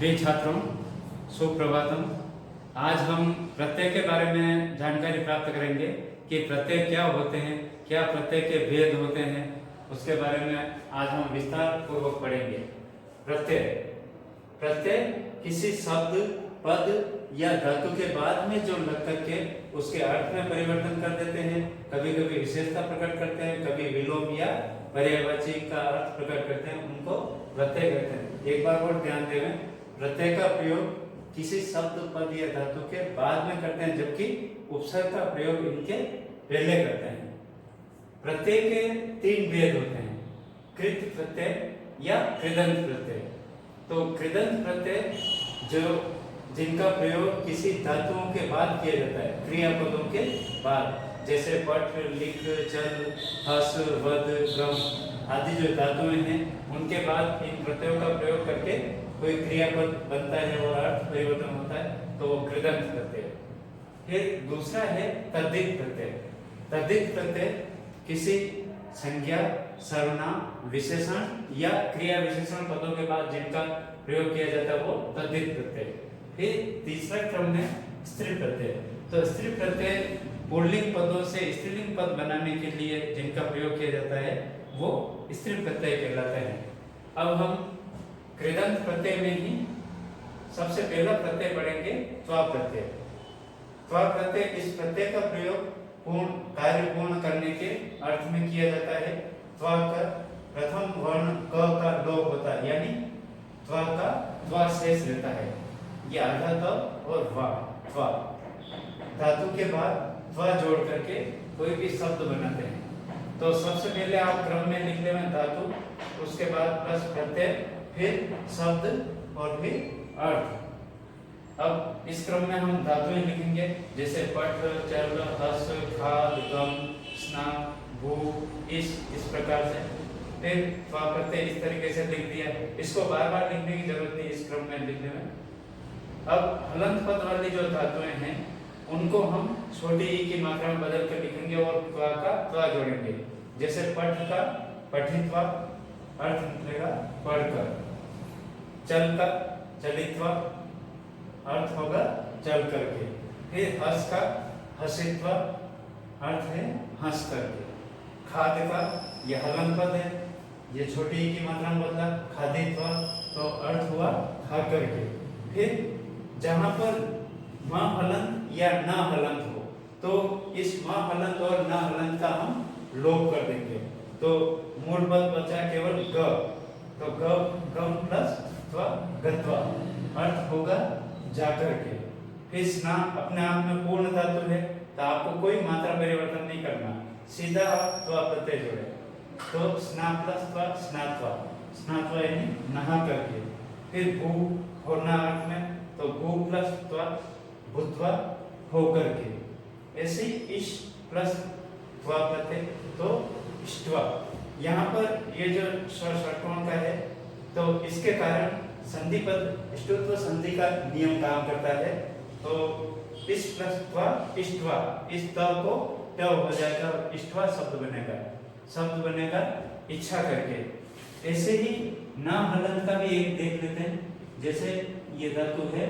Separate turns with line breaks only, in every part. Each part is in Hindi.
प्रिय छात्रों, सुप्रभातम। आज हम प्रत्यय के बारे में जानकारी प्राप्त करेंगे कि प्रत्यय क्या होते हैं, क्या प्रत्यय के भेद होते हैं, उसके बारे में आज हम विस्तार पूर्वक पढ़ेंगे। प्रत्यय प्रत्यय किसी शब्द, पद या धातु के बाद में जो लग करके उसके अर्थ में परिवर्तन कर देते हैं। कभी कभी विशेषता प्रकट करते हैं, कभी विलोम या पर्यायवाची का अर्थ प्रकट करते हैं, उनको प्रत्यय कहते हैं। एक बार और ध्यान दें, प्रत्यय का प्रयोग किसी शब्द, पद या धातु के बाद में करते हैं, जबकि उपसर्ग का प्रयोग इनके पहले करते हैं। प्रत्यय के तीन भेद होते हैं, कृत प्रत्यय या कृदंत प्रत्यय। तो कृदंत प्रत्यय जो जिनका प्रयोग किसी धातुओं के बाद किया जाता है, क्रियापदों के बाद, जैसे पठ, लिख, चल, हस, वद, गम आदि जो धातुएं हैं, उनके बाद इन प्रत्ययों का प्रयोग करके कोई क्रियापद बनता है और अर्थ परिवर्तन होता है, तो वो कृदंत प्रत्यय। फिर दूसरा है तद्धित प्रत्यय। तद्धित प्रत्यय किसी संज्ञा, सर्वनाम, विशेषण या क्रिया विशेषण पदों के बाद जिनका प्रयोग किया जाता है, वो तद्धित प्रत्यय। फिर तीसरा क्रम है स्त्री प्रत्यय। तो स्त्री प्रत्यय पुल्लिंग पदों से स्त्रीलिंग पद बनाने के लिए जिनका प्रयोग किया जाता है, वो स्त्री प्रत्यय कहलाते हैं। अब हम कृदंत प्रत्यय में ही सबसे पहला प्रत्यय पढ़ेंगे, त्वा प्रत्यय। त्वा प्रत्यय, इस प्रत्यय का प्रयोग कार्य पूर्ण करने के अर्थ में किया जाता है। त्वा का प्रथम वर्ण क का लोप होता है, यानी त्वा का त्वा शेष रहता है। ये आधा त और वा, त्वा धातु के बाद त्वा जोड़ करके कोई भी शब्द बनाते हैं। तो सबसे पहले आप क्रम में लिख लें धातु, उसके बाद प्लस प्रत्यय, फिर शब्द और फिर अर्थ। अब इस क्रम में हम धातुएं लिखेंगे, जैसे पठ, चल, हस, खाद, गम, स्नान, भू, इस प्रकार से। फिर त्वा प्रत्यय इस तरीके से लिख दिया। इसको बार बार लिखने की जरूरत नहीं, इस क्रम में लिखने में। अब हलंत पद वाली जो धातुएं हैं, उनको हम छोटी ई की मात्रा में बदल कर लिखेंगे और त्वा का त्वा जोड़ेंगे। जैसे पठ का पठित्वा, अर्थ निकलेगा पढ़कर। चल का चलित्वा, अर्थ होगा चल करके। फिर हस का हसित्वा, अर्थ है हंस करके। खाद का यह हलन पद है, ये छोटी ई की मात्रा में बदला, खादित्वा, तो अर्थ हुआ खा करके। फिर जहां पर म हलंत या न हलंत हो, तो इस म हलंत और न हलंत का हम लोप कर देंगे। तो मूल पद बचा केवल ग, तो गम प्लस त्वा गत्वा, अर्थ होगा जाकर के। फिर स्ना अपने आप में पूर्ण धातु है, तो आपको कोई मात्रा परिवर्तन नहीं करना, सीधा आप त्वा प्रत्यय जोड़े। तो स्ना प्लस त्वा स्नात्वा, स्नात्वा यानी नहा करके। फिर भू होना अर्थ में, तो भू प्लस त्वा भूत्वा हो करके। ऐसे इश प्लस त्वा प्रत्यय, तो इष्ट्वा। यहाँ पर ये जो षट्कोण का है, तो इसके कारण संधि पद इष्टुत्व संधि का नियम काम करता है। तो इस प्लस त्वा इष्ट्वा, इस त को ट हो जाएगा और इष्ट्वा शब्द बनेगा इच्छा करके। ऐसे ही न हलंत का भी एक देख लेते हैं। जैसे ये धातु है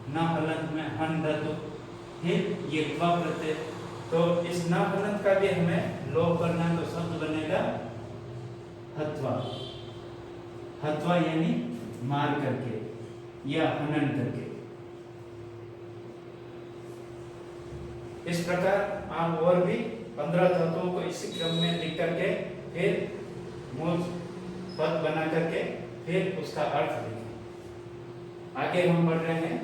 न हलंत में हन धातु, फिर ये त्वा प्रत्यय, तो इस न हलंत का भी हमें लोप करना है, तो शब्द बनेगा हत्वा। हत्वा यानी मार करके या हनन करके। इस प्रकार आप और भी 15 धातुओं को इसी क्रम में लिख करके फिर मूल पद बना करके फिर उसका अर्थ लिखें। आगे हम पढ़ रहे हैं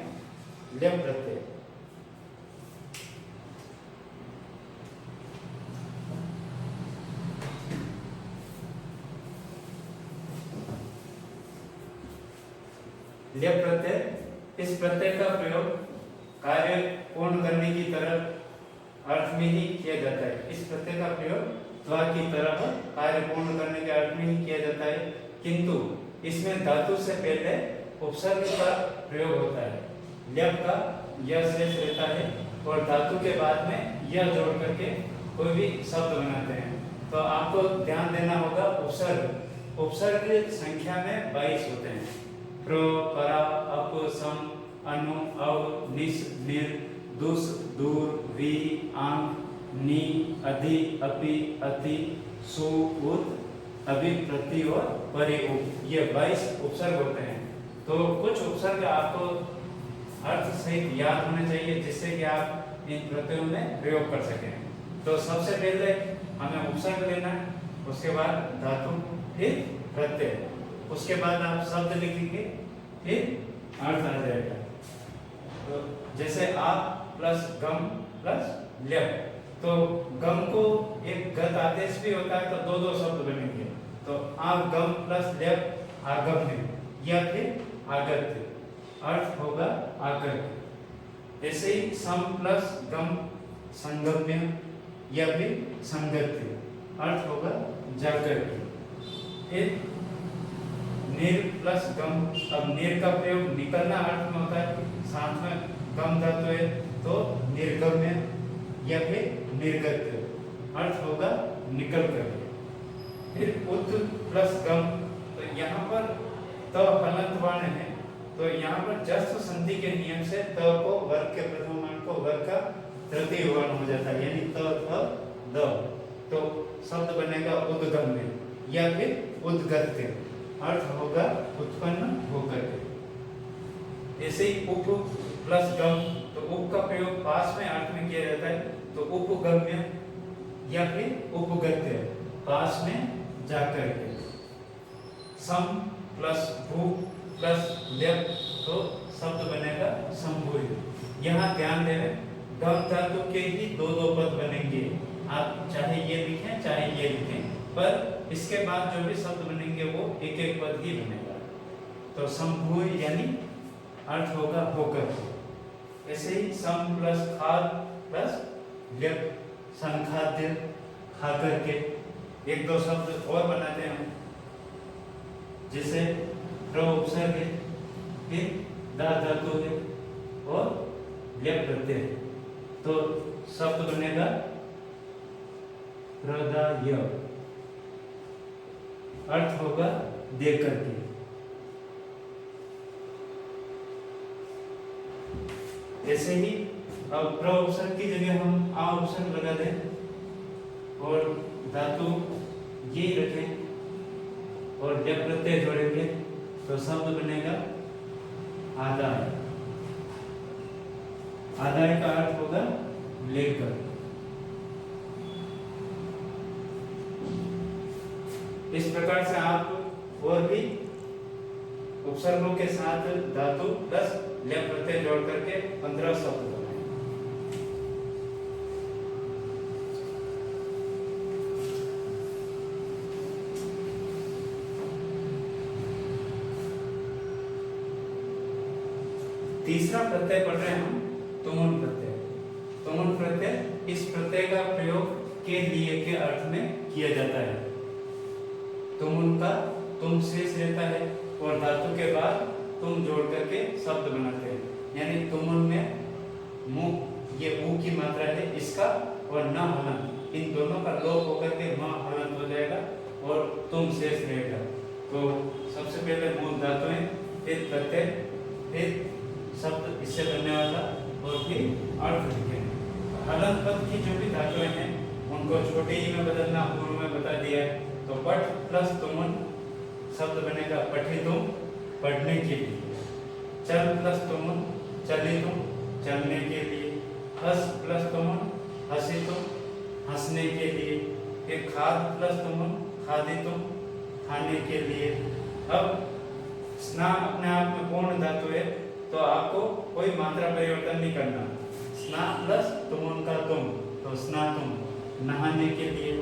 ल्यप प्रत्यय। ल्यप प्रत्यय, इस प्रत्यय का प्रयोग कार्य पूर्ण करने की तरफ अर्थ में ही किया जाता है। इस प्रत्यय का प्रयोग त्वा की तरफ कार्य पूर्ण करने के अर्थ में ही किया जाता है, किंतु इसमें धातु से पहले उपसर्ग का प्रयोग होता है। ल्यप का यह शेष रहता है और धातु के बाद में यह जोड़ करके कोई भी शब्द बनाते हैं। तो आपको ध्यान देना होगा, उपसर्ग संख्या में 22 होते हैं। प्र, परा, अप, सम, अनु, अव, निस, निर, दुस, दूर, वी, आंक, नी, अधि, अपि, अति, सु, उत, अभि, प्रति और परि उप, ये 22 उपसर्ग होते हैं। तो कुछ उपसर्ग आपको अर्थ सहित याद होने चाहिए जिससे कि आप इन प्रत्ययों में प्रयोग कर सकें। तो सबसे पहले हमें उपसर्ग लेना है, उसके बाद धातु, फिर प्रत्यय, उसके बाद आप शब्द लिखेंगे, फिर अर्थ आ जाएगा। तो जैसे आप प्लस गम प्लस ल्यप, तो गम को एक गत आदेश भी होता है, तो दो शब्द बनेंगे। तो आगम प्लस ल्यप आगम्य या फिर आगत्य, अर्थ होगा आकर के। ऐसे ही सम प्लस गम संगम्य या फिर संगत्य, अर्थ होगा जाकर के। फिर निर प्लस गम, अब निर का प्रयोग निकलना अर्थ में होता है, साथ में गम धातु है तो निर्गम्य या फिर निर्गत्य, अर्थ होगा निकल कर। फिर उत प्लस गम, तो यहाँ पर त हलंत वर्ण है, तो यहाँ पर जस्व संधि के नियम से त को वर्ग के प्रथम वर्ण को वर्ग का तृतीय वर्ण हो जाता है, यानी त थ द, तो शब्द बनेगा उद्गम्य या फिर उद्गत्य, अर्थ होगा उत्पन्न होकर के। ऐसे ही उप प्लस गम, तो उप का प्रयोग पास में अर्थ में किया जाता है, तो उपगम्य या फिर उपगत्य, पास में जाकर के। सम प्लस भू प्लस ल्यप, तो शब्द बनेगा संभूय। यहाँ ध्यान दें, गम धातु के ही दो पद बनेंगे, आप चाहे ये लिखें चाहे ये लिखें, पर इसके बाद जो भी शब्द बनेंगे वो एक पद ही बनेगा। तो संभूय यानी अर्थ होगा होकर। ऐसे ही सम प्लस खाद प्लस ल्यप, संखाद्य, खाकर के। एक दो शब्द और बनाते हैं हम, जैसे प्र उपसर्ग है, फिर दा धातु है और ल्यप प्रत्यय, तो शब्द बनेगा प्रदाय, अर्थ होगा दे करके। ऐसे ही अब प्र उपसर्ग की जगह हम आ उपसर्ग लगा दें और धातु ये रखें और ल्यप प्रत्यय जोड़ेंगे, तो शब्द बनेगा आदाय। आदाय का अर्थ होगा लेकर। इस प्रकार से आप और भी उपसर्गों के साथ धातु प्लस ल्यप प्रत्यय जोड़ करके 15 शब्द बनाएं। तीसरा प्रत्यय पढ़ रहे हैं हम, तुमुन प्रत्यय। तुमुन प्रत्यय इस प्रत्यय का प्रयोग के लिए के अर्थ में किया जाता है। तुमुन का तुम शेष रहता है और धातु के बाद तुम जोड़ करके शब्द बनाते हैं, यानी तुमुन में मुंह, ये ऊ की मात्रा है इसका, और न हलंत, इन दोनों का लोप होकर के म हलंत हो जाएगा और तुम शेष रहेगा। तो सबसे पहले मूल धातु है, फिर प्रत्यय, फिर शब्द इससे बनने वाला, और फिर अर्थ लिखेंगे। हलंत पद की जो भी धातुएं हैं उनको छोटे ही में बदलना पूर्व में बता दिया है। तो पठ प्लस तुमुन शब्द बनेगा पठितुम, पढ़ने के लिए। चल प्लस तुमुन चलितुम, चलने के लिए। हस प्लस तुमुन हसितुम, हंसने के लिए। फिर खाद प्लस तुमुन खादितुम, खाने के लिए। अब स्ना अपने आप में पूर्ण धातु है, तो आपको कोई मात्रा परिवर्तन नहीं करना। स्ना प्लस तुमुन का तुम, तो स्नातुम, नहाने के लिए।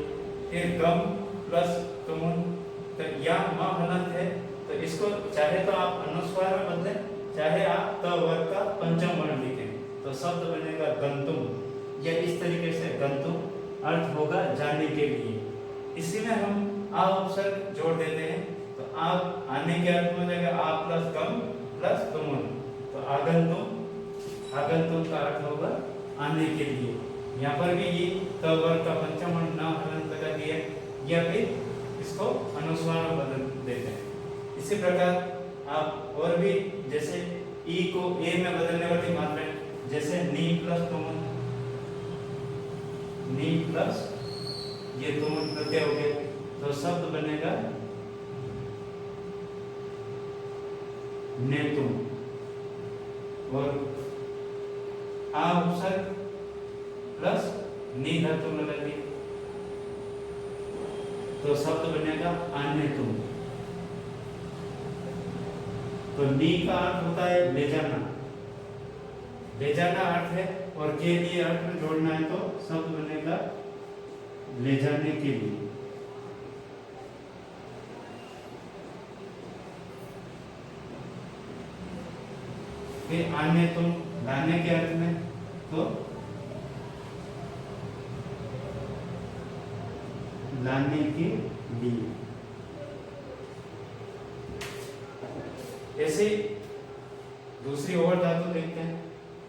फिर गम प्लस तुमुन, तो या म हलंत है, तो इसको चाहे तो आप अनुस्वार में बदलें, चाहे आप त वर्ग का पंचम वर्ण लिखें, तो शब्द बनेगा गंतुम, या इस तरीके से गंतुम, अर्थ होगा जाने के लिए। इसी में हम आ उपसर्ग जोड़ देते हैं, तो आप आने के अर्थ में हो जाएगा आ प्लस गम प्लस तुमुन, तो आगंतुम, आगंतुम का अर्थ होगा आने के लिए। यहाँ पर भी ये त वर्ग का पंचम वर्ण न हलंत लगा दिया, या फिर इसको अनुस्वार में बदल देते हैं। इसी प्रकार आप और भी जैसे ई को ए में बदलने वाली मात्राएं, जैसे नी प्लस तुमुन, नी प्लस ये तुमुन प्रत्यय हो गए, तो शब्द बनेगा ने तुम। और आ उपसर्ग प्लस नी धातु में लगी, तो शब्द बनेगा आने तुम। तो नी का अर्थ होता है ले जाना, ले जाना अर्थ है, और के लिए अर्थ में जोड़ना है, तो शब्द बनेगा ले जाने के लिए। फिर आने तुम लाने के अर्थ में, तो लाने के लिए। ऐसे दूसरी और धातु देखते हैं,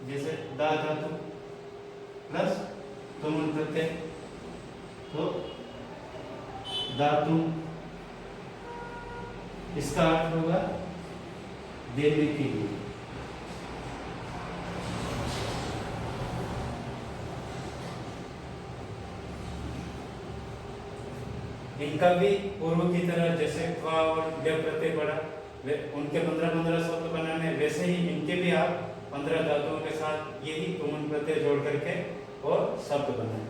जैसे दा धातु प्लस तुम प्रत्यय, तो धातु, इसका अर्थ होगा देने के लिए। इनका भी पूर्व की तरह जैसे क और ड प्रत्यय पड़ा, उनके 15-15 शब्द बनाने, वैसे ही इनके भी आप 15 धातुओं के साथ यही तुमुन प्रत्यय जोड़ करके और शब्द बनाए।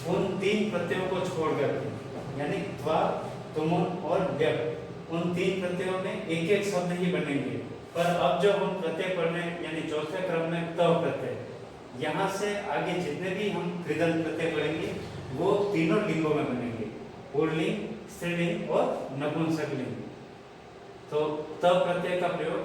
उन 3 प्रत्ययों को छोड़ करके, यानी त्वा, तुमुन और व्यक्त, उन 3 प्रत्ययों में एक एक शब्द ही बनेंगे। पर अब जो हम प्रत्यय पढ़ रहे हैं, यानी चौथे क्रम में त प्रत्यय, यहाँ से आगे जितने भी हम कृदंत प्रत्यय पढ़ेंगे वो तीनों लिंगों में बनेंगे, पुल्लिंग, स्त्रीलिंग और नपुंसकलिंग। तो त प्रत्यय का प्रयोग,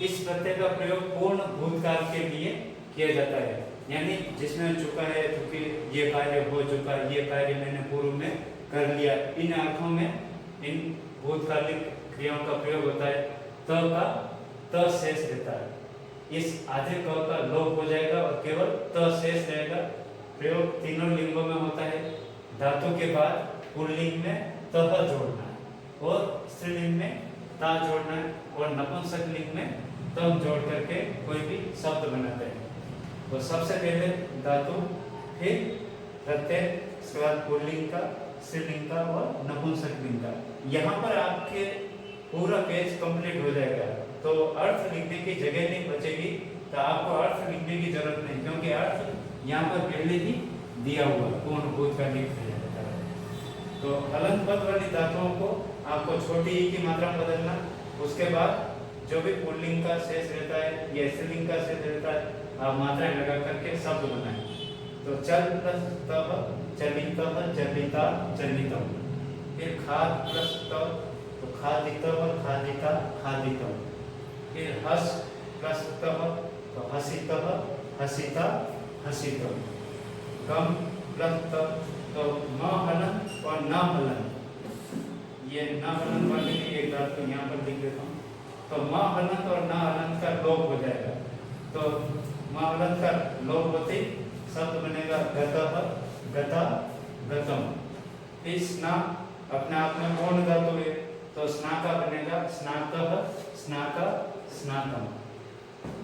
इस प्रत्यय का प्रयोग पूर्ण भूतकाल के लिए किया जाता है, यानी जिसमें चुका है, चूंकि ये कार्य हो चुका, ये कार्य मैंने पूर्व में कर लिया, इन अर्थों में इन भूतकालिक क्रियाओं का प्रयोग होता है। त का त शेष रहता है, इस आधे क का लोप हो जाएगा और केवल त शेष रहेगा। प्रयोग तीनों लिंगों में होता है। धातु के बाद पुल्लिंग में तह जोड़ना है, और स्त्रीलिंग में ता जोड़ना है, और नपुंसक लिंग में तम जोड़ करके कोई भी शब्द बनाते हैं। तो सबसे पहले धातु, फिर प्रत्यय, इसके बाद पुल्लिंग का, स्त्रीलिंग का और नपुंसक लिंग का। यहाँ पर आपके पूरा पेज कंप्लीट हो जाएगा, तो अर्थ लिखने की जगह नहीं बचेगी, तो आपको अर्थ लिखने की जरूरत नहीं, क्योंकि अर्थ यहाँ पर पहले ही दिया हुआ पूर्ण भूत का लिख दिया जाता है। तो हलंत पद वाली धातुओं को आपको छोटी ई की मात्रा में बदलना, उसके बाद जो भी पुल्लिंग का शेष रहता है या स्त्रीलिंग का शेष रहता है, आप मात्राएं लगा करके शब्द बनाएं। तो चल प्लस तब, चलितः, चलिता, चलितम। फिर खाद प्लस तब, तो खादितः, खादिता, खादितम। फिर हस प्लस तब, तो हसितः, हसिता, हसितम। गम प्लस तब, तो म हलन और न हलन, ये न हलन वाले की एक धातु यहाँ पर लिख देता हूँ। तो म हलन और न हलन का लोप हो जाएगा, तो म हलन का लोप होते शब्द बनेगा गतः, गता, गतम। फिर स्ना अपने आप में पूर्ण धातु है, तो स्ना का बनेगा स्नातः, स्नाता, स्नातम।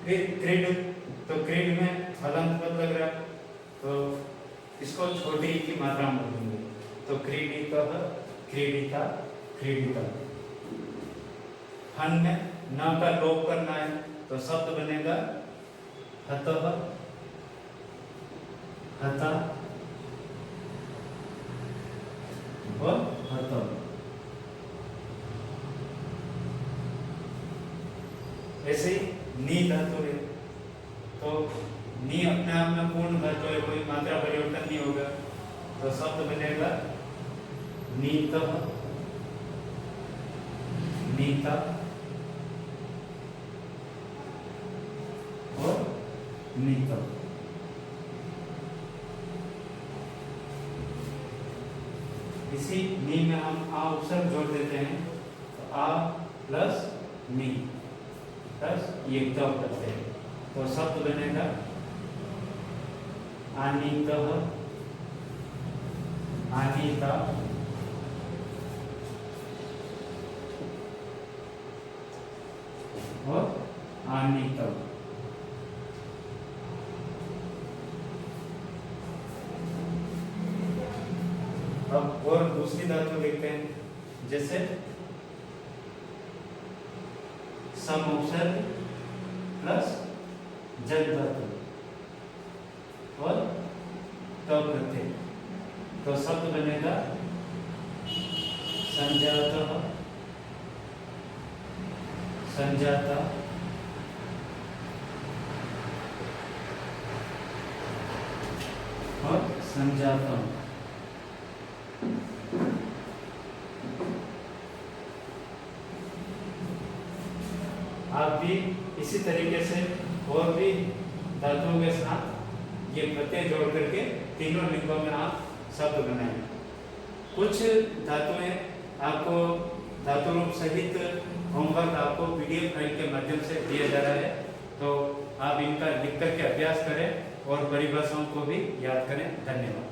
फिर क्रीड, तो क्रीड में हलंत पद लग रहा है, तो इसको छोटी ई की मात्रा में बदलेंगे, तो क्रीडितः, क्रीडिता, क्रीडितम। हन में न का लोप करना है, तो शब्द बनेगा हतः, हता और हतम। ऐसे ही नी धातु है, तो नी अपने आप में पूर्ण धातु है, कोई मात्रा परिवर्तन नहीं होगा, तो शब्द बनेगा नीतः, नीता और नीतम। इसी नी में हम आ उपसर्ग जोड़ देते हैं, तो आ प्लस नी प्लस ये तब करते हैं, तो शब्द बनेगा आनीतः, आनीता, और आनीतम। अब और दूसरी धातु देखते हैं, जैसे सम उपसर्ग प्लस जल धातु और तब प्रत्यय, तो शब्द बनेगा संजातः, संजाता, और संजातम। आप भी इसी तरीके से और भी धातुओं के साथ ये प्रत्यय जोड़ करके तीनों लिंगों में आप शब्द बनाएं। कुछ धातुएं आपको धातु रूप सहित होमवर्क आपको PDF फाइल के माध्यम से दिया जा रहा है, तो आप इनका लिख करके अभ्यास करें और परिभाषाओं को भी याद करें। धन्यवाद।